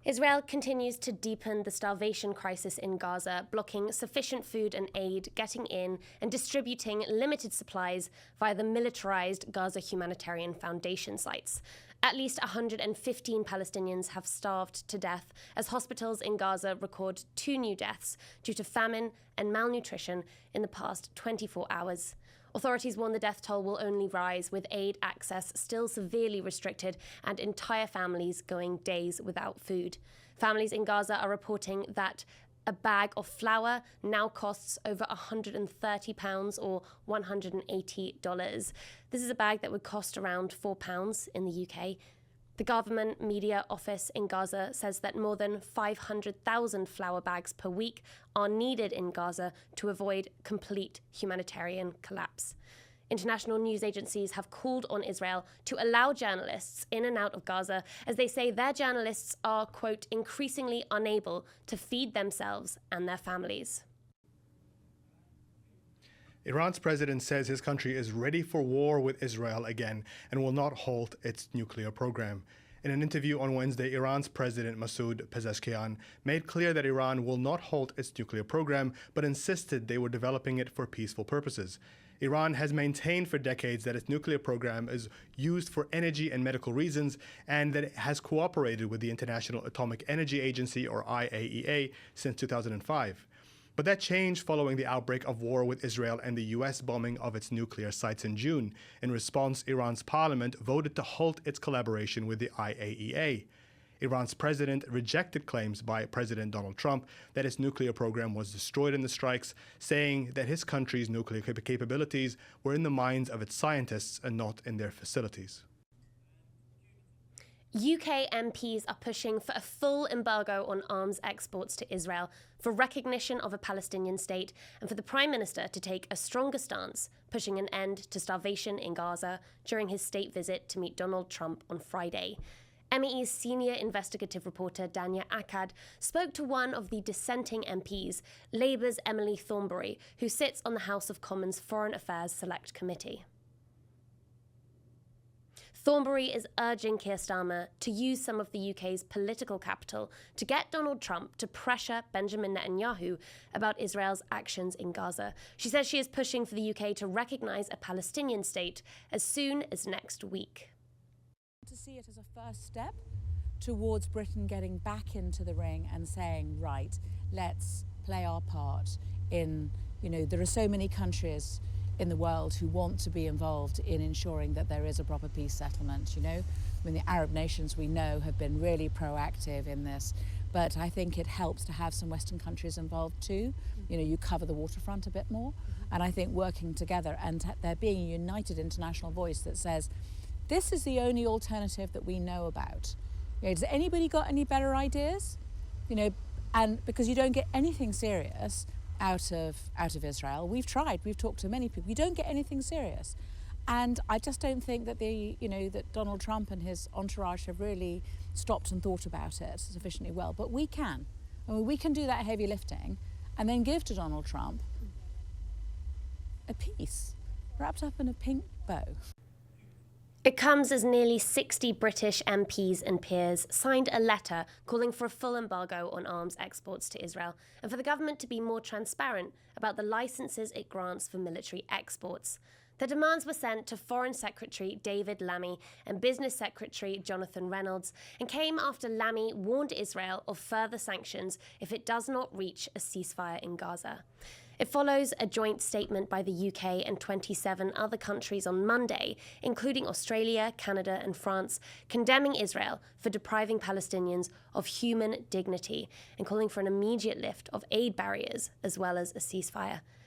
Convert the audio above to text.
Israel continues to deepen the starvation crisis in Gaza, blocking sufficient food and aid getting in and distributing limited supplies via the militarized Gaza Humanitarian Foundation sites. At least 115 Palestinians have starved to death as hospitals in Gaza record 2 new deaths due to famine and malnutrition in the past 24 hours. Authorities warn the death toll will only rise, with aid access still severely restricted and entire families going days without food. Families in Gaza are reporting that a bag of flour now costs over £130 or $180. This is a bag that would cost around £4 in the UK. The government media office in Gaza says that more than 500,000 flour bags per week are needed in Gaza to avoid complete humanitarian collapse. International news agencies have called on Israel to allow journalists in and out of Gaza, as they say their journalists are, quote, increasingly unable to feed themselves and their families. Iran's president says his country is ready for war with Israel again and will not halt its nuclear program. In an interview on Wednesday, Iran's President Masoud Pezeshkian made clear that Iran will not halt its nuclear program, but insisted they were developing it for peaceful purposes. Iran has maintained for decades that its nuclear program is used for energy and medical reasons, and that it has cooperated with the International Atomic Energy Agency, or IAEA, since 2005. But that changed following the outbreak of war with Israel and the US bombing of its nuclear sites in June. In response, Iran's parliament voted to halt its collaboration with the IAEA. Iran's president rejected claims by President Donald Trump that its nuclear program was destroyed in the strikes, saying that his country's nuclear capabilities were in the minds of its scientists and not in their facilities. UK MPs are pushing for a full embargo on arms exports to Israel, for recognition of a Palestinian state, and for the Prime Minister to take a stronger stance, pushing an end to starvation in Gaza during his state visit to meet Donald Trump on Friday. MEE's senior investigative reporter Dania Akkad spoke to one of the dissenting MPs, Labour's Emily Thornberry, who sits on the House of Commons Foreign Affairs Select Committee. Thornberry is urging Keir Starmer to use some of the UK's political capital to get Donald Trump to pressure Benjamin Netanyahu about Israel's actions in Gaza. She says she is pushing for the UK to recognise a Palestinian state as soon as next week. To see it as a first step towards Britain getting back into the ring and saying, right, let's play our part in, there are so many countries in the world who want to be involved in ensuring that there is a proper peace settlement, the Arab nations we know have been really proactive in this, but I think it helps to have some Western countries involved too. You cover the waterfront a bit more, and I think working together and there being a united international voice that says, this is the only alternative that we know about. Does anybody got any better ideas? And because you don't get anything serious out of Israel. We've tried, we've talked to many people. You don't get anything serious. And I just don't think that that Donald Trump and his entourage have really stopped and thought about it sufficiently well. But we can. We can do that heavy lifting and then give to Donald Trump a peace wrapped up in a pink bow. It comes as nearly 60 British MPs and peers signed a letter calling for a full embargo on arms exports to Israel and for the government to be more transparent about the licenses it grants for military exports. The demands were sent to Foreign Secretary David Lammy and Business Secretary Jonathan Reynolds, and came after Lammy warned Israel of further sanctions if it does not reach a ceasefire in Gaza. It follows a joint statement by the UK and 27 other countries on Monday, including Australia, Canada and France, condemning Israel for depriving Palestinians of human dignity and calling for an immediate lift of aid barriers as well as a ceasefire.